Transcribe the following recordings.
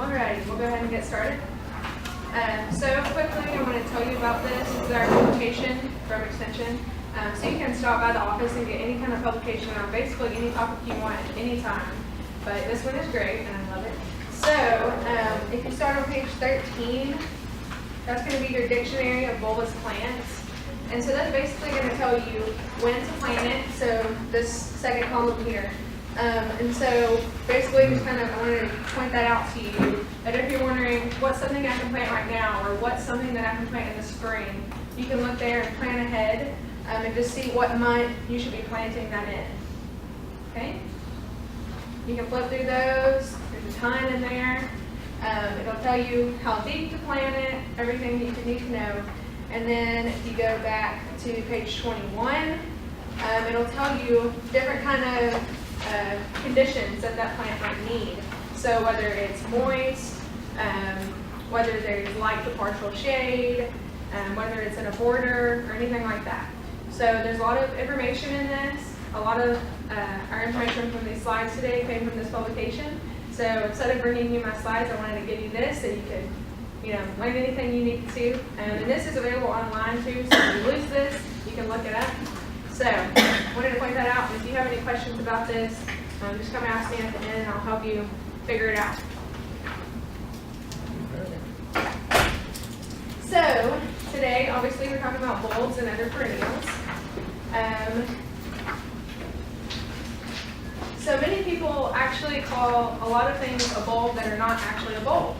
Alrighty, we'll go ahead and get started. So quickly, I'm going to tell you about this. This is our publication from Extension. So you can stop by the office and get any kind of publication on basically any topic you want at any time. But this one is great, and I love it. So if you start on page 13, that's going to be your dictionary of bulbous plants. And so that's basically going to tell you when to plant it. So this second column here. And so basically just kind of I wanted to point that out to you, that if you're wondering what's something I can plant right now or what's something that I can plant in the spring, you can look there and plan ahead and just see what month you should be planting that in. Okay? You can flip through those. There's a ton in there. It'll tell you how deep to plant it, everything that you need to know. And then if you go back to page 21, it'll tell you different kind of conditions that plant might need. So whether it's moist, whether there's light to partial shade, whether it's in a border or anything like that. So there's a lot of information in this. A lot of our information from these slides today came from this publication. So instead of bringing you my slides, I wanted to give you this so you could, learn anything you need to. And this is available online too, so if you lose this, you can look it up. So I wanted to point that out. And if you have any questions about this, just come ask me at the end and I'll help you figure it out. So today, obviously, we're talking about bulbs and other perennials. So many people actually call a lot of things a bulb that are not actually a bulb.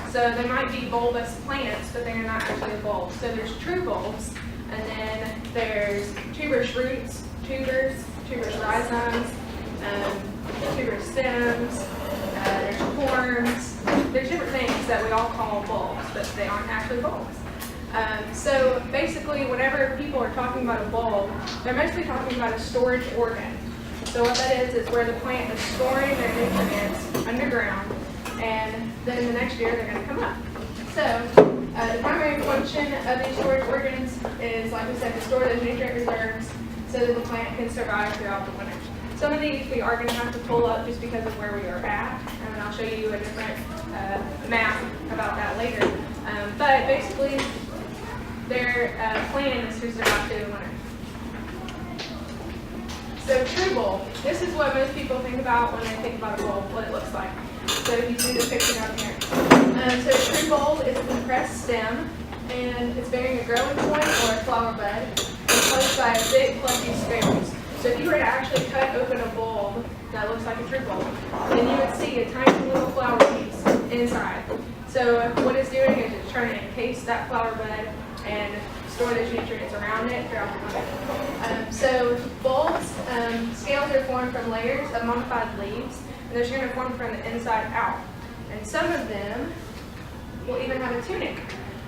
So they might be bulbous plants, but they are not actually a bulb. So there's true bulbs, and then there's tuberous roots, tuberous rhizomes, tuberous stems, there's corms. There's different things that we all call bulbs, but they aren't actually bulbs. So basically, whenever people are talking about a bulb, they're mostly talking about a storage organ. So what that is where the plant is storing their nutrients underground, and then the next year they're going to come up. So the primary function of these storage organs is, like we said, to store those nutrient reserves so that the plant can survive throughout the winter. Some of these we are going to have to pull up just because of where we are at, and I'll show you a different map about that later. But basically, their plan is to survive through the winter. So true bulb, this is what most people think about when they think about a bulb, what it looks like. So if you see the picture down here. So a true bulb is a compressed stem, and it's bearing a growing point or a flower bud, enclosed by a thick, plumpy spheres. So if you were to actually cut open a bulb that looks like a true bulb, then you would see a tiny little flower piece inside. So what it's doing is it's trying to encase that flower bud and store those nutrients around it throughout the winter. So bulbs, scales are formed from layers of modified leaves, and they're going to form from the inside out. And some of them will even have a tunic.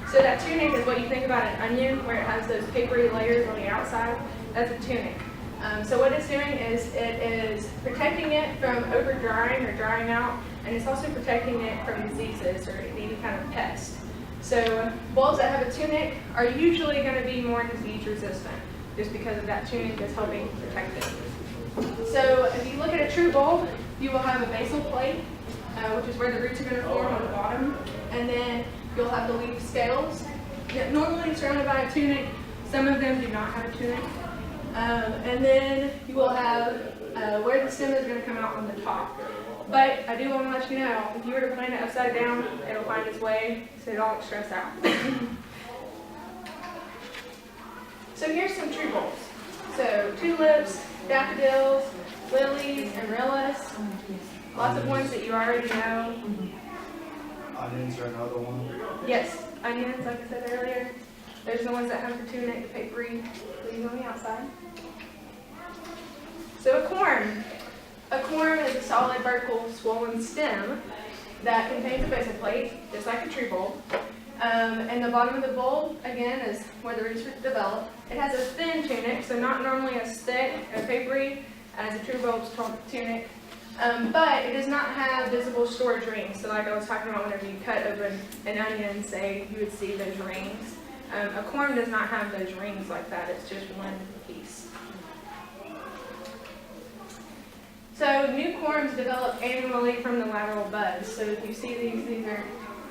So that tunic is what you think about an onion, where it has those papery layers on the outside. That's a tunic. So what it's doing is it is protecting it from over drying or drying out, and it's also protecting it from diseases or any kind of pest. So bulbs that have a tunic are usually going to be more disease resistant, just because of that tunic that's helping protect it. So if you look at a true bulb, you will have a basal plate, which is where the roots are going to form on the bottom, and then you'll have the leaf scales. Normally surrounded by a tunic. Some of them do not have a tunic. And then you will have where the stem is going to come out on the top. But I do want to let you know, if you were to plant it upside down, it'll find its way, so don't stress out. So here's some true bulbs. So tulips, daffodils, lilies, amaryllis, lots of ones that you already know. Onions are another one. Yes, onions, like I said earlier. There's the ones that have the tunic, the papery leaves on the outside. So a corm. A corm is a solid vertical swollen stem that contains a basal plate, just like a true bulb. And the bottom of the bulb, again, is where the roots develop. It has a thin tunic, so not normally as thick or papery as a true bulb's tunic. But it does not have visible storage rings. So like I was talking about, whenever you cut open an onion, say, you would see those rings. A corm does not have those rings like that. It's just one piece. So new corms develop annually from the lateral buds. So if you see these are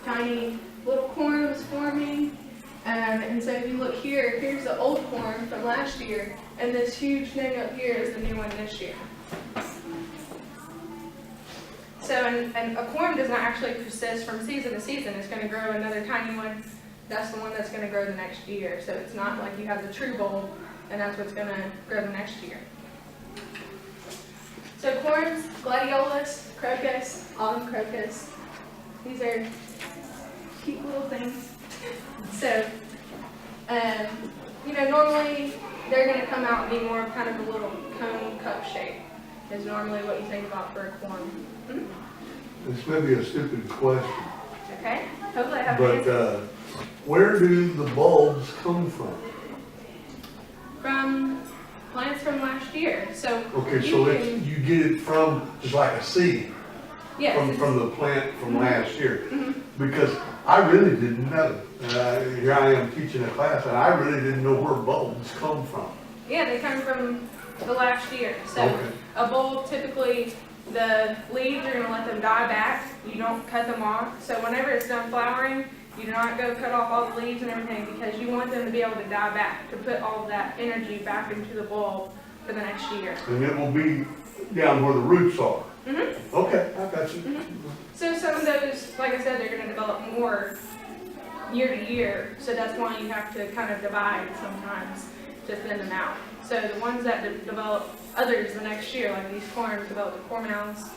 tiny little corms forming. And so if you look here, here's the old corm from last year, and this huge thing up here is the new one this year. So, and a corm does not actually persist from season to season. It's going to grow another tiny one. That's the one that's going to grow the next year. So it's not like you have the true bulb, and that's what's going to grow the next year. So corms, gladiolus, crocus, autumn crocus. These are cute little things. So, you know, normally they're going to come out and be more kind of a little cone cup shape is normally what you think about for a corm. Mm-hmm. This may be a stupid question, Okay, hopefully I have an answer. but where do the bulbs come from? From plants from last year. So Okay, you so can- you get it from, it's like a seed yes, from the plant from last year. Mhm. Because I really didn't know. Here I am teaching a class, and I really didn't know where bulbs come from. yeah, they come from the last year. So Okay. a bulb, typically the leaves, you're going to let them die back. You don't cut them off. So whenever it's done flowering, you do not go cut off all the leaves and everything because you want them to be able to die back, to put all that energy back into the bulb for the next year. And it will be down where the roots are. Mm-hmm. Okay, I got you. So some of those, like I said, they're going to develop more year to year. So that's why you have to kind of divide sometimes to thin them out. So the ones that develop others the next year, like these corms, develop the cormals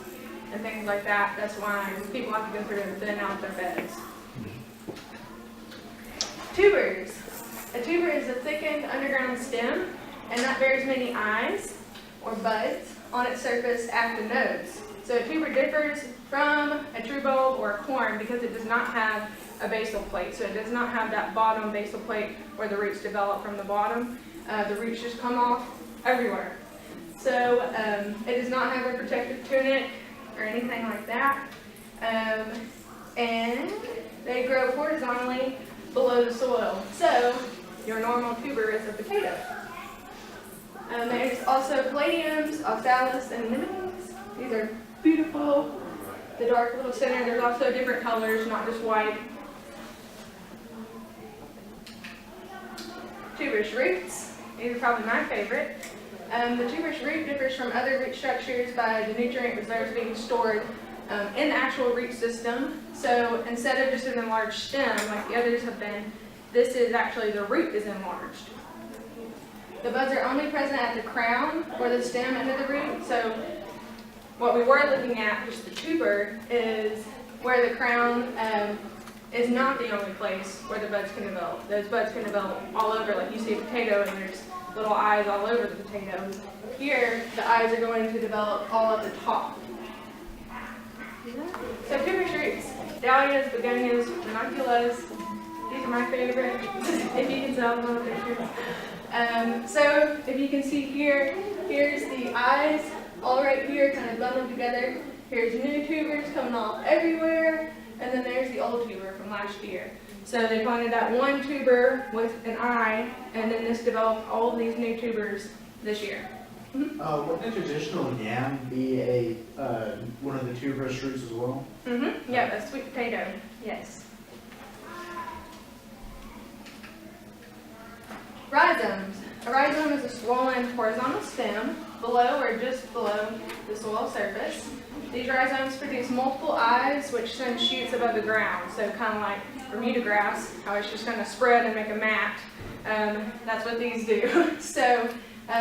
and things like that. That's why people have to go through and thin out their beds. Tubers. A tuber is a thickened underground stem, and that bears many eyes or buds on its surface at the nodes. So a tuber differs from a true bulb or a corm because it does not have a basal plate. So it does not have that bottom basal plate where the roots develop from the bottom. The roots just come off everywhere. So it does not have a protective tunic or anything like that. And they grow horizontally below the soil. So your normal tuber is a potato. There's also caladiums, oxalis, and anemones. These are beautiful. The dark little center, there's also different colors, not just white. Tuberous roots. These are probably my favorite. The tuberous root differs from other root structures by the nutrient reserves being stored in the actual root system. So instead of just an enlarged stem like the others have been, this is actually the root is enlarged. The buds are only present at the crown or the stem end of the root. So what we were looking at, just the tuber, is where the crown is not the only place where the buds can develop. Those buds can develop all over, like you see a potato and there's little eyes all over the potato. Here, the eyes are going to develop all at the top. So tuberous roots, dahlias, begonias, ranunculus. These are my favorite, if you can tell from the pictures. So if you can see here, here's the eyes, all right here, kind of bundled together. Here's new tubers coming off everywhere, and then there's the old tuber from last year. So they planted that one tuber with an eye, and then this developed all of these new tubers this year. Wouldn't a traditional yam be a one of the tuberous roots as well? Mm-hmm. Yeah, a sweet potato. Yes. Rhizomes. A rhizome is a swollen horizontal stem below or just below the soil surface. These rhizomes produce multiple eyes, which send shoots above the ground. So kind of like Bermuda grass, how it's just going to spread and make a mat. That's what these do. So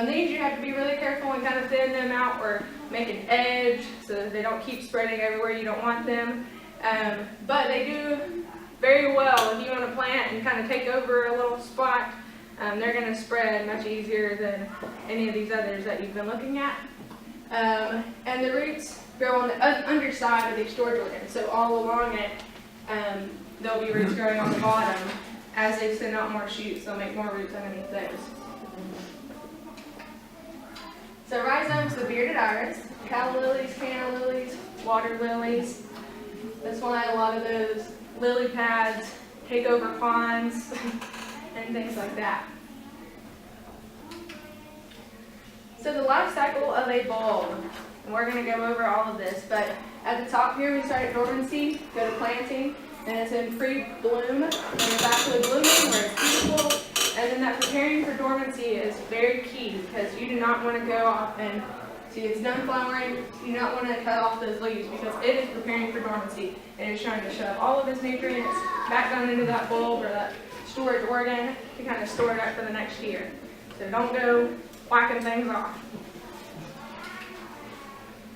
these you have to be really careful and kind of thin them out or make an edge so that they don't keep spreading everywhere you don't want them. But they do very well if you want to plant and kind of take over a little spot. They're going to spread much easier than any of these others that you've been looking at. And the roots grow on the underside of these storage organs. So all along it, there'll be roots growing on the bottom. As they send out more shoots, they'll make more roots underneath those. So rhizomes, the bearded iris, calla lilies, canna lilies, water lilies. That's why a lot of those lily pads take over ponds and things like that. So the life cycle of a bulb. and we're going to go over all of this. But at the top here, we start at dormancy, go to planting, and it's in pre-bloom, and it's actually blooming where it's beautiful. And then that preparing for dormancy is very key, because you do not want to go off and see it's done flowering. You do not want to cut off those leaves, because it is preparing for dormancy. It is trying to shove all of its nutrients back down into that bulb or that storage organ to kind of store it up for the next year. So don't go whacking things off.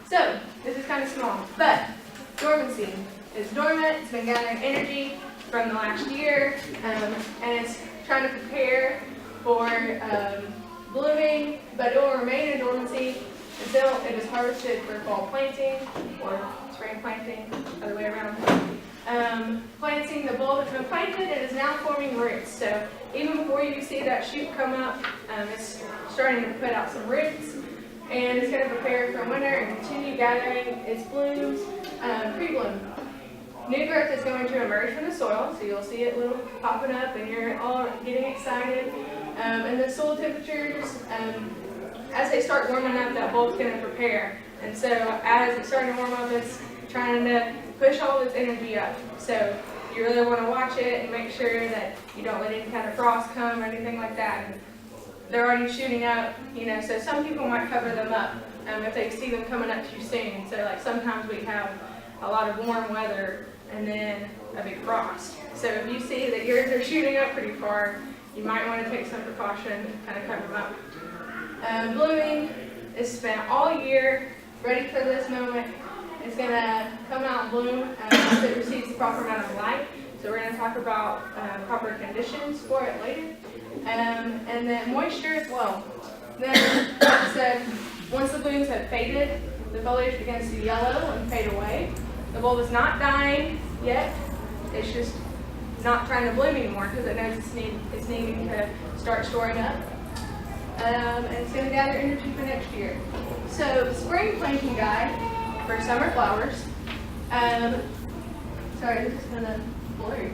So this is kind of small, but dormancy is dormant. It's been gathering energy from the last year, and it's trying to prepare for blooming, but it will remain in dormancy until it is harvested for fall planting or spring planting, other way around. Planting, the bulb has been planted and is now forming roots. So even before you see that shoot come up, it's starting to put out some roots, and it's going to prepare for winter and continue gathering its blooms pre-bloom. New growth is going to emerge from the soil, so you'll see it little popping up, and you're all getting excited. And the soil temperatures, as they start warming up, that bulb's going to prepare. And so as it's starting to warm up, it's trying to push all its energy up. So you really want to watch it and make sure that you don't let any kind of frost come or anything like that. And they're already shooting up, so some people might cover them up if they see them coming up too soon. So like sometimes we have a lot of warm weather and then a big frost. So if you see that yours are shooting up pretty far, you might want to take some precaution and kind of cover them up. Blooming is spent all year, ready for this moment. It's going to come out and bloom once it receives the proper amount of light. So we're going to talk about proper conditions for it later. And then moisture as well. Then, like I said, once the blooms have faded, the foliage begins to yellow and fade away. The bulb is not dying yet. It's just not trying to bloom anymore because it knows it's needing to start storing up. And it's going to gather energy for next year. So, spring planting guide for summer flowers. Sorry, this is kind of blurry.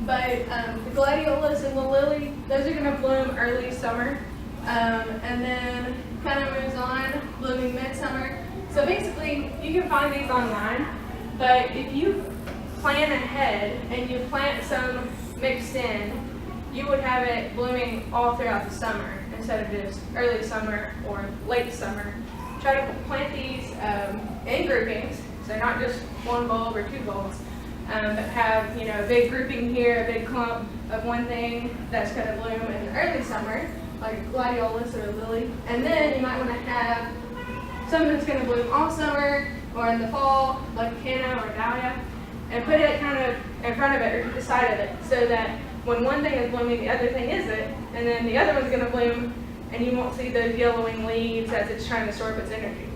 But the gladiolus and the lily, those are going to bloom early summer. And then kind of moves on, blooming midsummer. So basically, you can find these online. But if you plan ahead and you plant some mixed in, you would have it blooming all throughout the summer instead of just early summer or late summer. Try to plant these in groupings, so not just one bulb or two bulbs, but have a big grouping here, a big clump of one thing that's going to bloom in the early summer, like a gladiolus or a lily, and then you might want to have something that's going to bloom all summer or in the fall, like a canna or a dahlia, and put it kind of in front of it or to the side of it, so that when one thing is blooming, the other thing isn't, and then the other one's going to bloom, and you won't see those yellowing leaves as it's trying to store up its energy.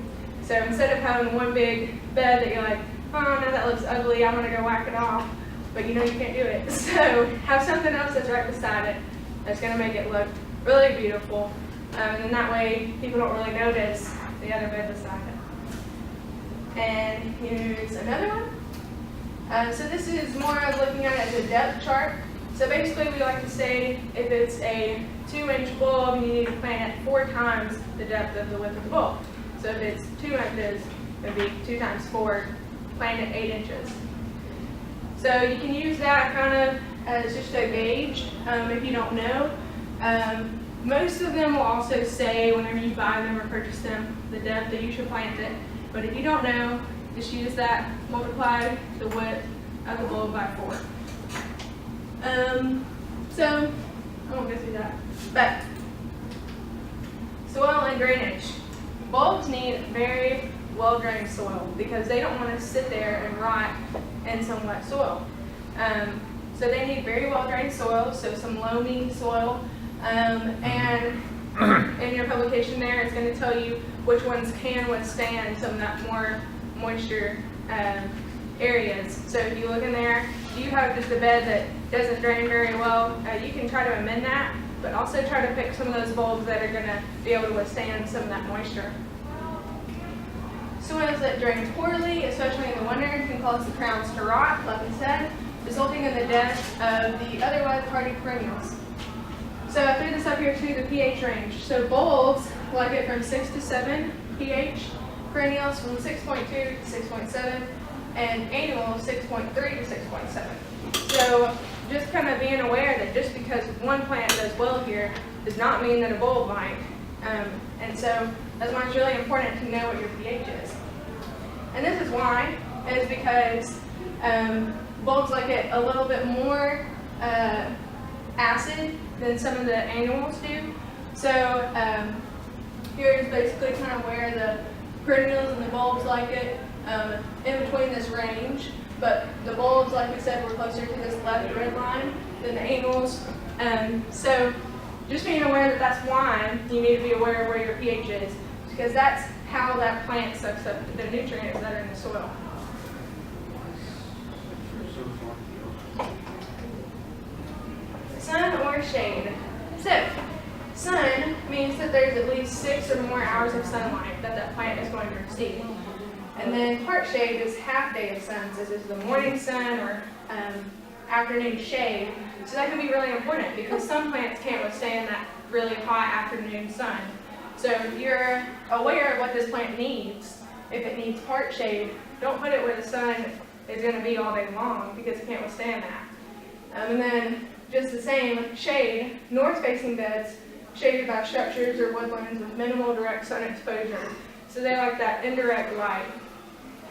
So instead of having one big bed that you're like, oh, no, that looks ugly, I'm going to go whack it off, but you can't do it. So have something else that's right beside it that's going to make it look really beautiful, and then that way people don't really notice the other bed beside it. And here's another one. So this is more of looking at it as a depth chart. So basically we like to say if it's a 2-inch bulb, you need to plant it 4 times the depth of the width of the bulb. So if it's 2 inches, it would be 2 times 4, plant it 8 inches. So you can use that kind of as just a gauge if you don't know. Most of them will also say whenever you buy them or purchase them, the depth that you should plant it. But if you don't know, just use that, multiply the width of the bulb by 4. So, I won't go through that. But, soil and drainage. Bulbs need very well-drained soil because they don't want to sit there and rot in some wet soil. So they need very well-drained soil, so some loamy soil. And in your publication there, it's going to tell you which ones can withstand some of that more moisture areas. So if you look in there, if you have just a bed that doesn't drain very well, you can try to amend that, but also try to pick some of those bulbs that are going to be able to withstand some of that moisture. Soils that drain poorly, especially in the winter, can cause the crowns to rot, like I said, resulting in the death of the otherwise hardy perennials. So I threw this up here too, the pH range. So bulbs like it from 6 to 7 pH, perennials from 6.2 to 6.7, and annuals 6.3 to 6.7. So just kind of being aware that just because one plant does well here does not mean that a bulb might. And so that's why it's really important to know what your pH is. And this is why, is because bulbs like it a little bit more acid than some of the annuals do. So here's basically kind of where the perennials and the bulbs like it, in between this range. But the bulbs, like we said, were closer to this left red line than the annuals. So just being aware that that's why you need to be aware of where your pH is, because that's how that plant sucks up the nutrients that are in the soil. Sun or shade. So, sun means that there's at least 6 or more hours of sunlight that that plant is going to receive. And then part shade is half day of sun, so this is the morning sun or afternoon shade. So that can be really important because some plants can't withstand that really hot afternoon sun. So if you're aware of what this plant needs, if it needs part shade, don't put it where the sun is going to be all day long because it can't withstand that. And then just the same shade, north-facing beds shaded by structures or woodlands with minimal direct sun exposure. So they like that indirect light.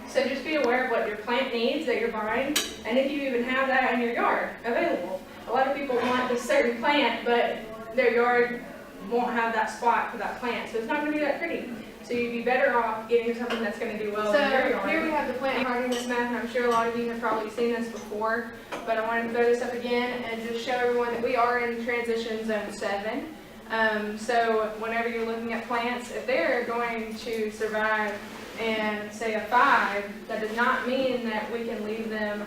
So just be aware of what your plant needs that you're buying, and if you even have that in your yard available. A lot of people want this certain plant, but their yard won't have that spot for that plant, so it's not going to be that pretty. So you'd be better off getting something that's going to do well in your yard. Here we have the plant hardiness map, and I'm sure a lot of you have probably seen this before, but I wanted to throw this up again and just show everyone that we are in transition zone 7. So whenever you're looking at plants, if they're going to survive and say a 5, that does not mean that we can leave them,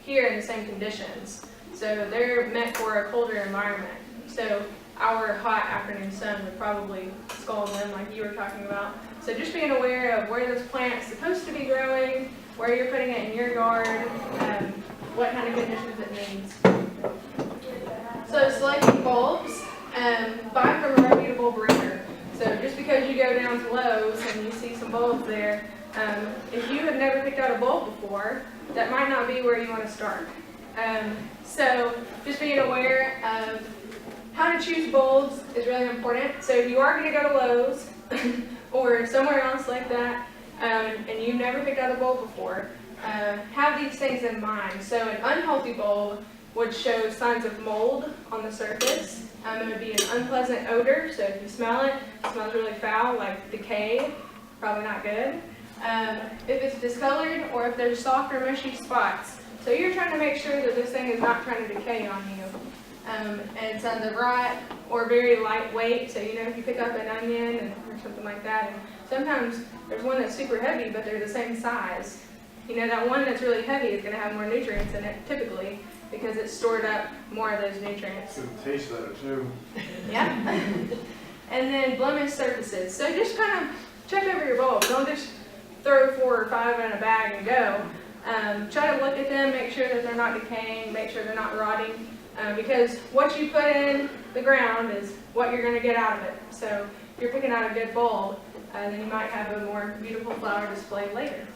here in the same conditions. So they're meant for a colder environment. So our hot afternoon sun would probably scald them like you were talking about. So just being aware of where this plant's supposed to be growing, where you're putting it in your yard, what kind of conditions it needs. So selecting bulbs, buy from a reputable breeder. So just because you go down to Lowe's and you see some bulbs there, if you have never picked out a bulb before, that might not be where you want to start. So just being aware of how to choose bulbs is really important. So if you are going to go to Lowe's or somewhere else like that, and you've never picked out a bulb before, have these things in mind. So an unhealthy bulb would show signs of mold on the surface. It would be an unpleasant odor, so if you smell it, it smells really foul, like decay, probably not good. If it's discolored or if there's soft or mushy spots. So you're trying to make sure that this thing is not trying to decay on you. And signs of rot or very lightweight, so if you pick up an onion or something like that, and sometimes there's one that's super heavy but they're the same size. That one that's really heavy is going to have more nutrients in it typically, because it's stored up more of those nutrients. It tastes better too. Yeah. And then Blemish surfaces. So just kind of check over your bulb. Don't just throw 4 or 5 in a bag and go. Try to look at them, make sure that they're not decaying, make sure they're not rotting. Because what you put in the ground is what you're going to get out of it. So if you're picking out a good bulb, then you might have a more beautiful flower display later.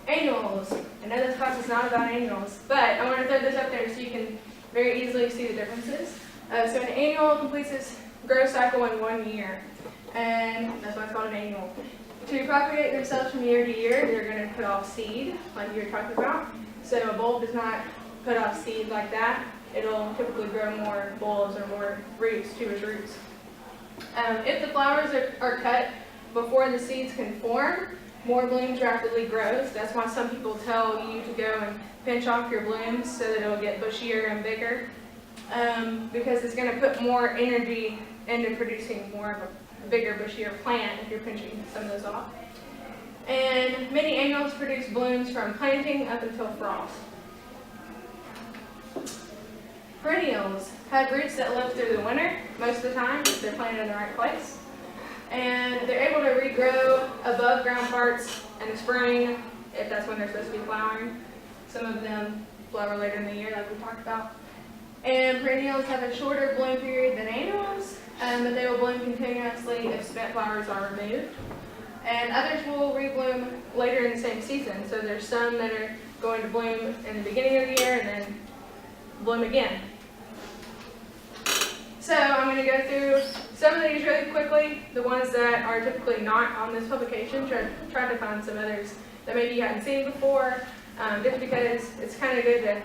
Annuals. I know this class is not about annuals, but I want to throw this up there so you can very easily see the differences. So an annual completes its growth cycle in 1 year, and that's why it's called an annual. To propagate themselves from year to year, they're going to put off seed, like you were talking about. So a bulb does not put off seed like that. It'll typically grow more bulbs or more roots, tuberous roots. If the flowers are cut before the seeds can form, more blooms rapidly grow. So that's why some people tell you to go and pinch off your blooms so that it'll get bushier and bigger, because it's going to put more energy into producing more of a bigger, bushier plant if you're pinching some of those off. And many annuals produce blooms from planting up until frost. Perennials have roots that live through the winter most of the time if they're planted in the right place. And they're able to regrow above ground parts in the spring if that's when they're supposed to be flowering. Some of them flower later in the year like we talked about. And perennials have a shorter bloom period than annuals, but they will bloom continuously if spent flowers are removed. And others will rebloom later in the same season. So there's some that are going to bloom in the beginning of the year and then bloom again. So I'm going to go through some of these really quickly, the ones that are typically not on this publication. Try to find some others that maybe you hadn't seen before, just because it's kind of good to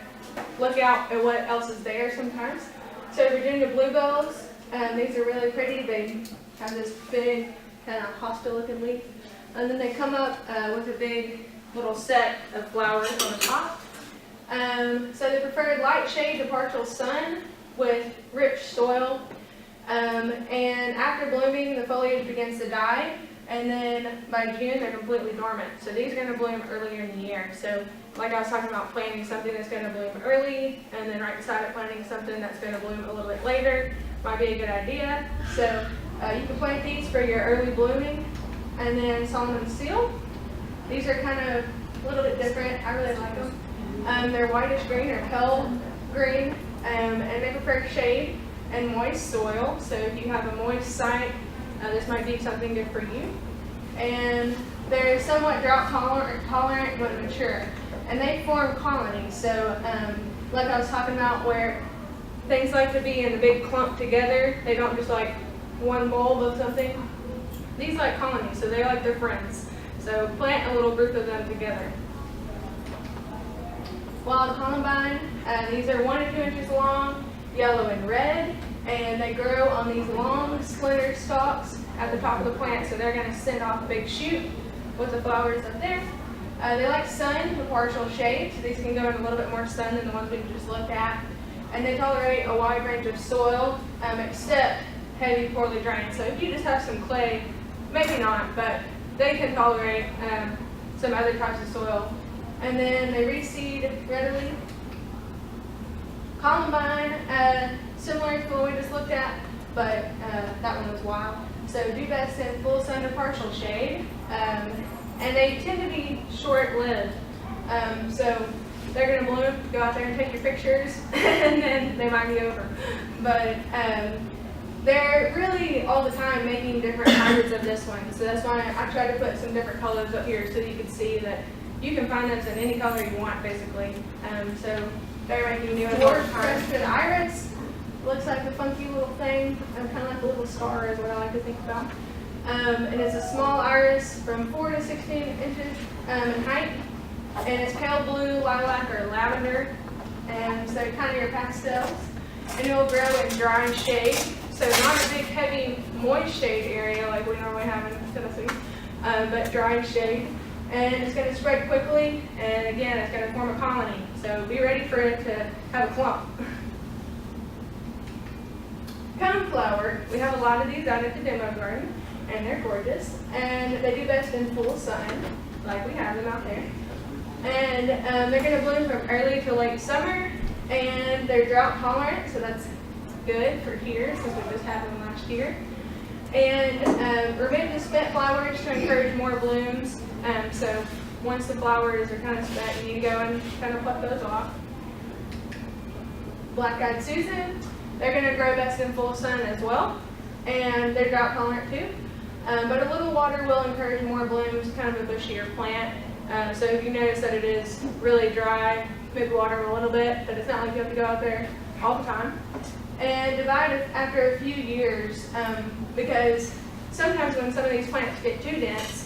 look out at what else is there sometimes. So Virginia bluebells, these are really pretty. They have this big kind of hosta-looking leaf, and then they come up with a big little set of flowers on the top. So they prefer light shade to partial sun with rich soil, and after blooming the foliage begins to die, and then by June they're completely dormant. So these are going to bloom earlier in the year. So like I was talking about, planting something that's going to bloom early and then right beside it planting something that's going to bloom a little bit later might be a good idea. So you can plant these for your early blooming. And then Solomon seal. These are kind of a little bit different. I really like them. They're whitish green or pale green, and they prefer shade and moist soil. So if you have a moist site, this might be something good for you. And they're somewhat drought tolerant when mature. And they form colonies. So like I was talking about, where things like to be in a big clump together, they don't just like one bulb of something. These like colonies, so they're like their friends. So plant a little group of them together. Wild columbine, these are 1 to 2 inches long, yellow and red, and they grow on these long splinter stalks at the top of the plant, so they're going to send off a big shoot with the flowers up there. They like sun with partial shade, so these can go in a little bit more sun than the ones we just looked at. And they tolerate a wide range of soil, except heavy, poorly drained. So if you just have some clay, maybe not, but they can tolerate some other types of soil. And then they reseed readily. Columbine, similar to what we just looked at, but that one was wild. So do best in full sun or partial shade. And they tend to be short-lived. So they're going to bloom, go out there and take your pictures, and then they might be over. But they're really all the time making different hybrids of this one. So that's why I try to put some different colors up here so you can see that you can find those in any color you want, basically. So they're making new ones all the time. Crested iris looks like a funky little thing, kind of like a little star is what I like to think about. And it's a small iris from 4 to 16 inches in height, and it's pale blue, lilac, or lavender, and so kind of your pastels. And it will grow in dry shade, so not a big, heavy, moist shade area like we normally have in Tennessee, but dry shade. And it's going to spread quickly, and again, it's going to form a colony, so be ready for it to have a clump. Coneflower, we have a lot of these out at the demo garden, and they're gorgeous, and they do best in full sun, like we have them out there. And they're going to bloom from early to late summer, and they're drought tolerant, so that's good for here since we just had them last year. And remove the spent flowers to encourage more blooms. So once the flowers are kind of spent, you need to go and kind of pluck those off. Black-eyed Susan, they're going to grow best in full sun as well, and they're drought tolerant too. But a little water will encourage more blooms, kind of a bushier plant. So if you notice that it is really dry, maybe water them a little bit, but it's not like you have to go out there all the time. And divide after a few years, because sometimes when some of these plants get too dense,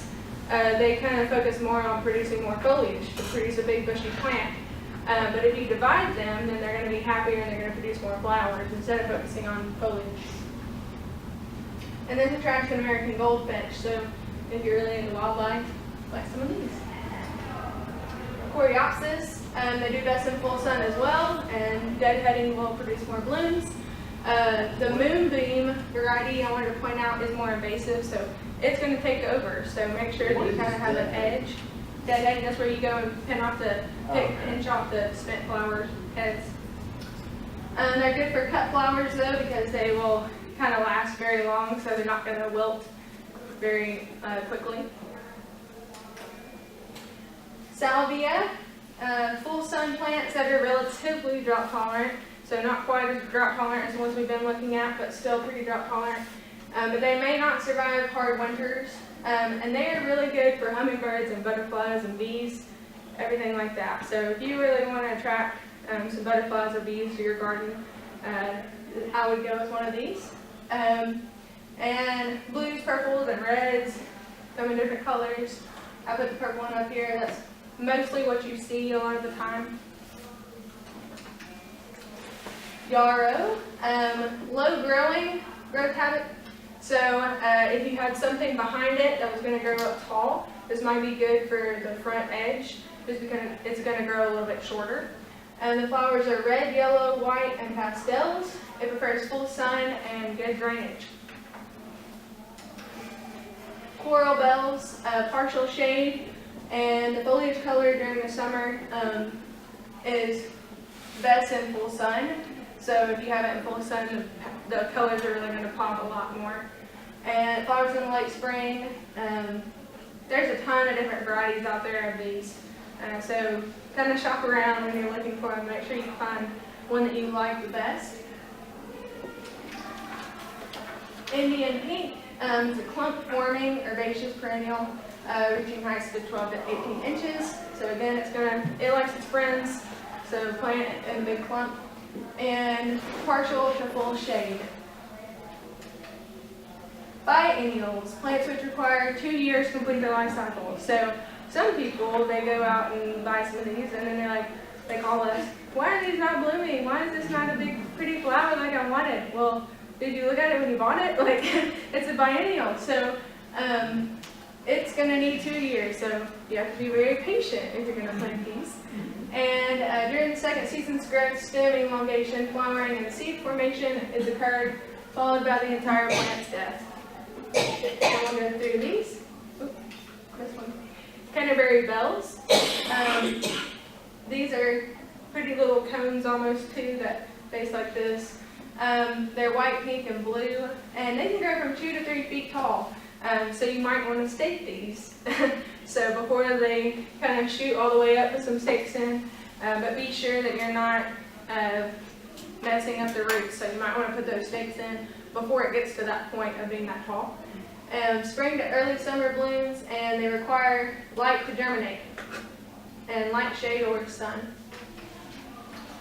they kind of focus more on producing more foliage to produce a big bushy plant. But if you divide them, then they're going to be happier and they're going to produce more flowers instead of focusing on foliage. And then the Traction American Goldfinch. So if you're really into wildlife, like some of these. Coreopsis, they do best in full sun as well, and deadheading will produce more blooms. The moonbeam variety I wanted to point out is more invasive, so it's going to take over. So make sure that you kind of have an edge. Deadheading, that's where you go and pinch off the spent flower heads. They're good for cut flowers though, because they will kind of last very long, so they're not going to wilt very quickly. Salvia, full sun plants that are relatively drought tolerant. So not quite as drought tolerant as the ones we've been looking at, but still pretty drought tolerant. But they may not survive hard winters. And they are really good for hummingbirds and butterflies and bees, everything like that. So if you really want to attract some butterflies or bees to your garden, I would go with one of these. And blues, purples, and reds come in different colors. I put the purple one up here. That's mostly what you see a lot of the time. Yarrow, low growth habit. So if you had something behind it that was going to grow up tall, this might be good for the front edge, just because it's going to grow a little bit shorter. And the flowers are red, yellow, white, and pastels. It prefers full sun and good drainage. Coral bells, partial shade, and the foliage color during the summer is best in full sun. So if you have it in full sun, the colors are really going to pop a lot more. And it flowers in the late spring. There's a ton of different varieties out there of these. So kind of shop around when you're looking for them. Make sure you find one that you like the best. Indian pink is a clump forming herbaceous perennial reaching heights of 12 to 18 inches. So again, it likes its friends. So plant it in a big clump. And partial to full shade. Biennials, plants which require 2 years to complete their life cycle. So some people, they go out and buy some of these and then they call us, why are these not blooming? Why is this not a big pretty flower like I wanted? Well, did you look at it when you bought it? Like, it's a biennial. So it's going to need 2 years. So you have to be very patient if you're going to plant these. And during the second season's growth, stem elongation, flowering, and seed formation is occurred, followed by the entire plant's death. And we'll go through these. Oop, this one. Canterbury bells. These are pretty little cones almost too that face like this. They're white, pink, and blue, and they can grow from 2 to 3 feet tall. So you might want to stake these. So before they kind of shoot all the way up with some stakes in, but be sure that you're not messing up the roots. So you might want to put those stakes in before it gets to that point of being that tall. Spring to early summer blooms, and they require light to germinate, and light shade or sun.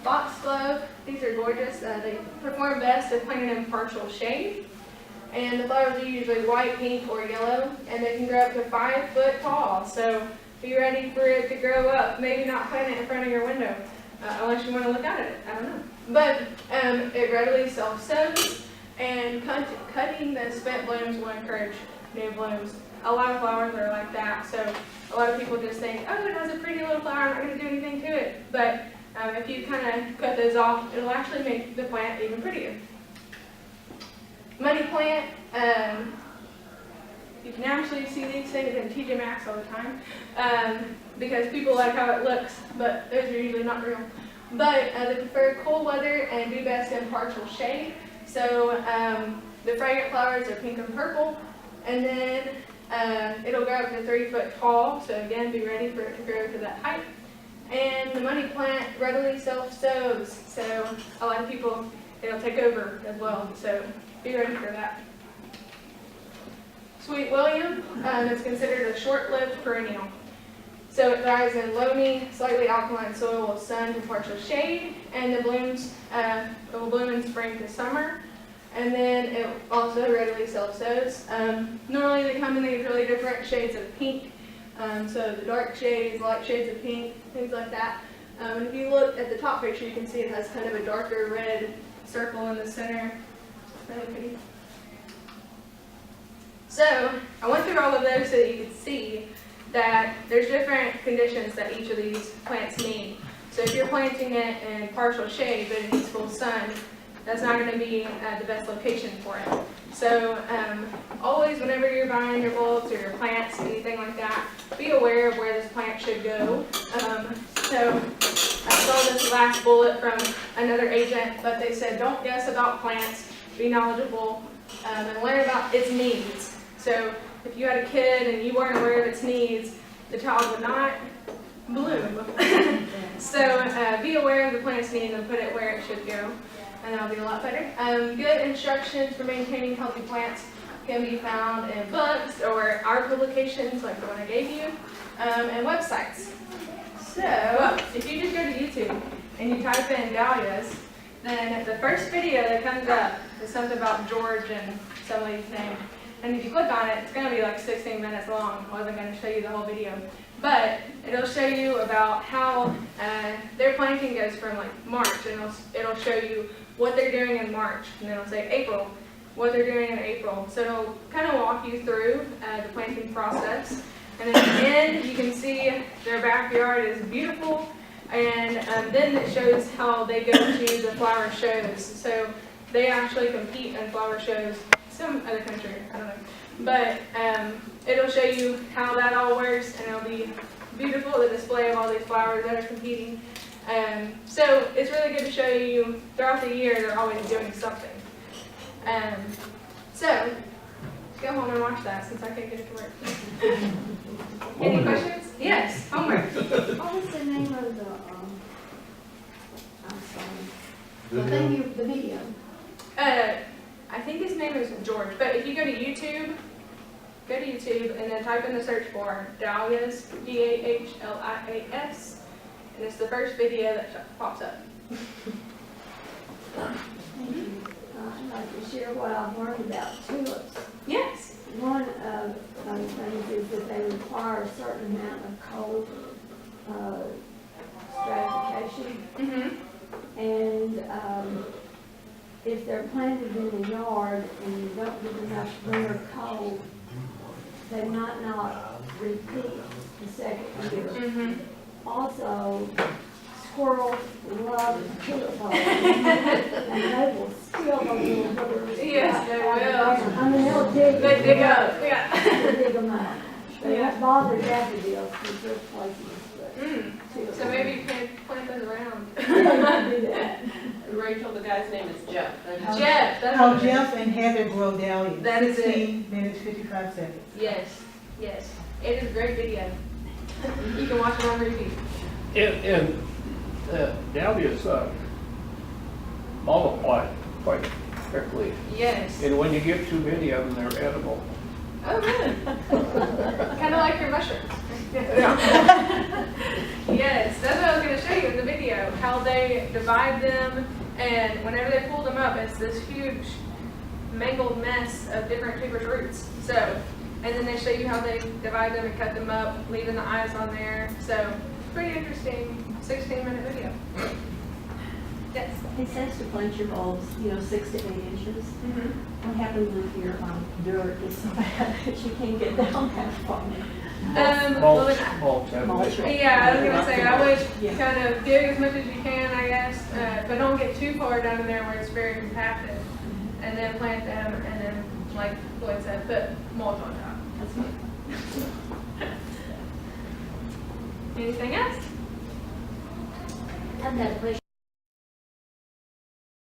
Foxglove, these are gorgeous. They perform best if planted in partial shade. And the flowers are usually white, pink, or yellow, and they can grow up to 5 foot tall. So be ready for it to grow up. Maybe not plant it in front of your window, unless you want to look at it. I don't know. But it readily self-sows, and cutting the spent blooms will encourage new blooms. A lot of flowers are like that. So a lot of people just think, oh, it has a pretty little flower, I'm not going to do anything to it. But if you kind of cut those off, it'll actually make the plant even prettier. Money plant, you can actually see these things in TJ Maxx all the time because people like how it looks, but those are usually not real. But they prefer cool weather and do best in partial shade. So the fragrant flowers are pink and purple, and then it'll grow up to 3 foot tall. So again, be ready for it to grow to that height. And the money plant readily self-sows. So a lot of people, it'll take over as well. So be ready for that. Sweet William is considered a short-lived perennial. So it thrives in loamy, slightly alkaline soil with sun to partial shade, and the blooms it will bloom in spring to summer. And then it also readily self-sows. Normally they come in these really different shades of pink. So the dark shades, light shades of pink, things like that. And if you look at the top picture, you can see it has kind of a darker red circle in the center. Really pretty. So I went through all of those so that you could see that there's different conditions that each of these plants need. So if you're planting it in partial shade but it needs full sun, that's not going to be the best location for it. So always whenever you're buying your bulbs or your plants, anything like that, be aware of where this plant should go. So I saw this last bullet from another agent, but they said don't guess about plants, be knowledgeable, and learn about its needs. So if you had a kid and you weren't aware of its needs, the child would not bloom. So be aware of the plant's needs and put it where it should go, and that'll be a lot better. Good instructions for maintaining healthy plants can be found in books or our publications like the one I gave you, and websites. So if you just go to YouTube and you type in dahlias, then the first video that comes up is something about George and somebody's name. And if you click on it, it's going to be like 16 minutes long. I wasn't going to show you the whole video. But it'll show you about how their planting goes from like March, and it'll show you what they're doing in March, and then it'll say April, what they're doing in April. So it'll kind of walk you through the planting process. And at the end, you can see their backyard is beautiful, and then it shows how they go to the flower shows. So they actually compete in flower shows. Some other country, I don't know. But it'll show you how that all works, and it'll be beautiful, the display of all these flowers that are competing. So it's really good to show you throughout the year they're always doing something. So go home and watch that since I can't get it to work. Any questions? Yes, homework. What was the name of the, I'm sorry, the video? I think his name is George, but if you go to YouTube and then type in the search for Dahlias, Dahlias, and it's the first video that pops up. Thank you. I'd like to share what I've learned about tulips. Yes. One of the things is that they require a certain amount of cold stratification. Mm-hmm. And if they're planted in the yard and you don't give enough winter cold, they might not repeat the second year. Mm-hmm. Also, squirrels love tulip bulbs, and they will steal those little buggers. Yes, they will. I mean, they'll dig. They dig up, yeah. They'll dig them up. They Yeah. won't bother daffodils because they're poisonous, but tulips. So maybe you can plant those around. Yeah, you can do that. Rachel, the guy's name is Jeff. Jeff, that's How what it is. Jeff and Heather grow dahlias. That is it. 16 minutes, 55 seconds. Yes, yes. It is a great video. You can watch it on repeat. And dahlias multiply quite quickly. Yes. And when you get too many of them, they're edible. Oh, really? Kind of like your mushrooms. Yes, that's what I was going to show you in the video, how they divide them, and whenever they pull them up, it's this huge mangled mess of different tuberous roots. So, and then they show you how they divide them and cut them up, leaving the eyes on there. So, pretty interesting 16-minute video. Yes. It says to plant your bulbs, 6 to 8 inches. Mm-hmm. What happens if your dirt is so bad that you can't get down that far? Mulch, Mulch. Yeah, I was gonna say, I would kind of dig as much as you can, I guess, but don't get too far down in there where it's very compacted. And then plant them, and then, like Floyd said, put mulch on top. That's Anything else? I've got a question.